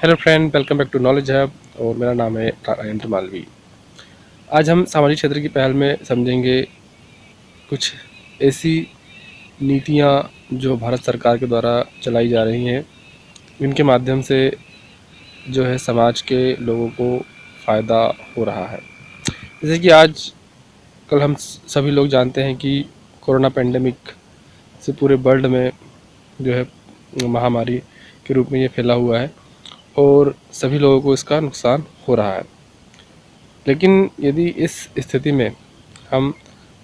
Hello friend, welcome back to knowledge hub और मेरा नाम है राजेंद्र मालवी। आज हम सामाजिक क्षेत्र की पहल में समझेंगे कुछ ऐसी नीतियां जो भारत सरकार के द्वारा चलाई जा रही हैं, इनके माध्यम से जो है समाज के लोगों को फ़ायदा हो रहा है। जैसे कि आज कल हम सभी लोग जानते हैं कि कोरोना पेंडेमिक से पूरे वर्ल्ड में जो है महामारी के रूप में ये फैला हुआ है और सभी लोगों को इसका नुकसान हो रहा है। लेकिन यदि इस स्थिति में हम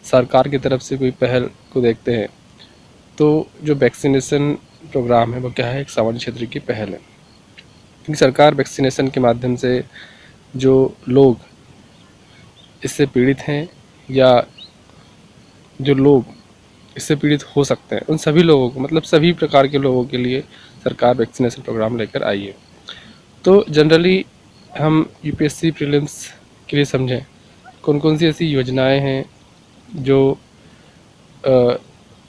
सरकार की तरफ से कोई पहल को देखते हैं तो जो वैक्सीनेशन प्रोग्राम है वो क्या है, एक सामाजिक क्षेत्र की पहल है। क्योंकि सरकार वैक्सीनेशन के माध्यम से जो लोग इससे पीड़ित हैं या जो लोग इससे पीड़ित हो सकते हैं उन सभी लोगों को, मतलब सभी प्रकार के लोगों के लिए सरकार वैक्सीनेशन प्रोग्राम लेकर आई है। तो जनरली हम यूपीएससी प्रीलिम्स के लिए समझें कौन कौन सी ऐसी योजनाएं हैं जो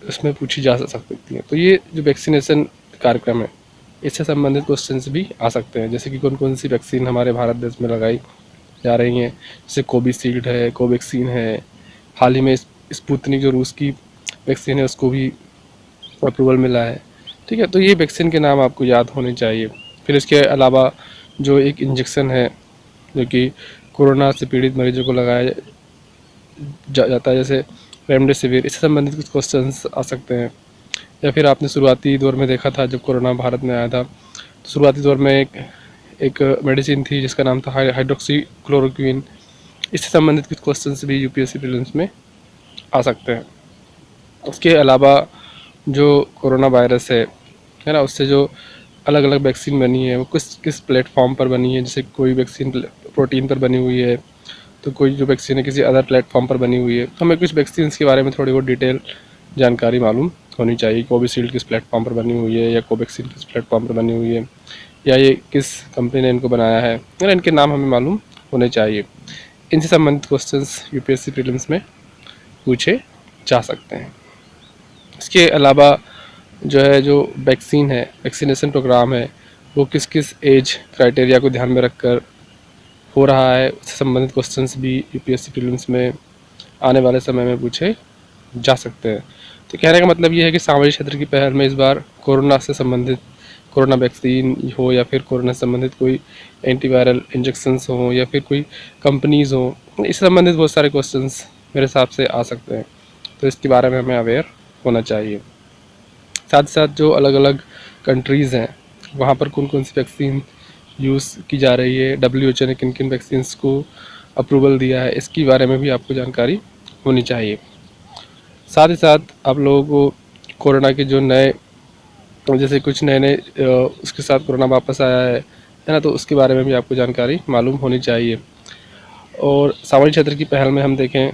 इसमें पूछी जा सकती हैं। तो ये जो वैक्सीनेशन कार्यक्रम है इससे संबंधित क्वेश्चंस भी आ सकते हैं, जैसे कि कौन कौन सी वैक्सीन हमारे भारत देश में लगाई जा रही हैं। जैसे कोविशील्ड है, कोवैक्सीन है, हाल ही में स्पुतनिक जो रूस की वैक्सीन है उसको भी अप्रूवल मिला है। ठीक है, तो ये वैक्सीन के नाम आपको याद होने चाहिए। फिर इसके अलावा जो एक इंजेक्शन है जो कि कोरोना से पीड़ित मरीजों को लगाया जाता है, जैसे रेमडेसिविर, इससे संबंधित कुछ क्वेश्चंस आ सकते हैं। या फिर आपने शुरुआती दौर में देखा था जब कोरोना भारत में आया था, तो शुरुआती दौर में एक मेडिसिन थी जिसका नाम था हाइड्रोक्सी क्लोरोक्विन। इससे संबंधित कुछ क्वेश्चंस भी यूपीएससी प्रीलिम्स में आ सकते हैं। उसके अलावा जो कोरोना वायरस है ना, उससे जो अलग अलग वैक्सीन बनी है वो किस प्लेटफॉर्म पर बनी है। जैसे कोई वैक्सीन प्रोटीन पर बनी हुई है, तो कोई जो वैक्सीन है किसी अदर प्लेटफॉर्म पर बनी हुई है। तो हमें कुछ वैक्सीन के बारे में थोड़ी बहुत डिटेल जानकारी मालूम होनी चाहिए। कोविशील्ड किस प्लेटफॉर्म पर बनी हुई है, या कोवैक्सीन किस प्लेटफॉर्म पर बनी हुई है, या ये किस कंपनी ने इनको बनाया है, या इनके नाम हमें मालूम होने चाहिए। इनसे संबंधित क्वेश्चंस यूपीएससी प्रीलिम्स में पूछे जा सकते हैं। इसके अलावा जो वैक्सीन है, वैक्सीनेशन प्रोग्राम है, वो किस किस एज क्राइटेरिया को ध्यान में रखकर हो रहा है, उससे संबंधित क्वेश्चंस भी यूपीएससी प्रीलिम्स में आने वाले समय में पूछे जा सकते हैं। तो कहने का मतलब ये है कि सामाजिक क्षेत्र की पहल में इस बार कोरोना से संबंधित कोरोना वैक्सीन हो, या फिर कोरोना से संबंधित कोई एंटीवायरल इंजेक्शंस हो, या फिर कोई कंपनीज़ हो, इससे संबंधित बहुत सारे क्वेश्चंस मेरे हिसाब से आ सकते हैं। तो इसके बारे में हमें अवेयर होना चाहिए। साथ ही साथ जो अलग अलग कंट्रीज़ हैं वहाँ पर कौन कौन सी वैक्सीन यूज़ की जा रही है, WHO ने किन किन वैक्सीन्स को अप्रूवल दिया है, इसके बारे में भी आपको जानकारी होनी चाहिए। साथ ही साथ आप लोगों को कोरोना के जो नए, जैसे कुछ नए उसके साथ कोरोना वापस आया है ना, तो उसके बारे में भी आपको जानकारी मालूम होनी चाहिए। और सामाजिक क्षेत्र की पहल में हम देखें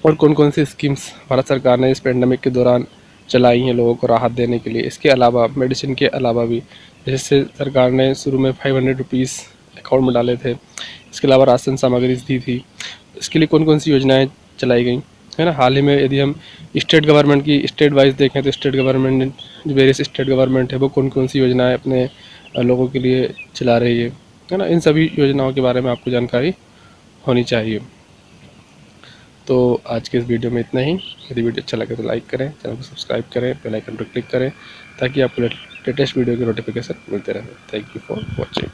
और कौन कौन सी स्कीम्स भारत सरकार ने इस पेंडेमिक के दौरान चलाई हैं लोगों को राहत देने के लिए। इसके अलावा मेडिसिन के अलावा भी, जैसे सरकार ने शुरू में 500 रुपीज़ अकाउंट में डाले थे। इसके अलावा राशन सामग्री दी थी। इसके लिए कौन कौन सी योजनाएं चलाई गई है ना। हाल ही में यदि हम स्टेट गवर्नमेंट की स्टेट वाइज देखें तो स्टेट गवर्नमेंट, जो वेरियस स्टेट गवर्नमेंट है, वो कौन कौन सी योजनाएँ अपने लोगों के लिए चला रही है ना। इन सभी योजनाओं के बारे में आपको जानकारी होनी चाहिए। तो आज के इस वीडियो में इतना ही। यदि वीडियो अच्छा लगे तो लाइक करें, चैनल को सब्सक्राइब करें, बेल आइकन पर क्लिक करें ताकि आपको लेटेस्ट वीडियो की नोटिफिकेशन मिलते रहे। Thank you for watching.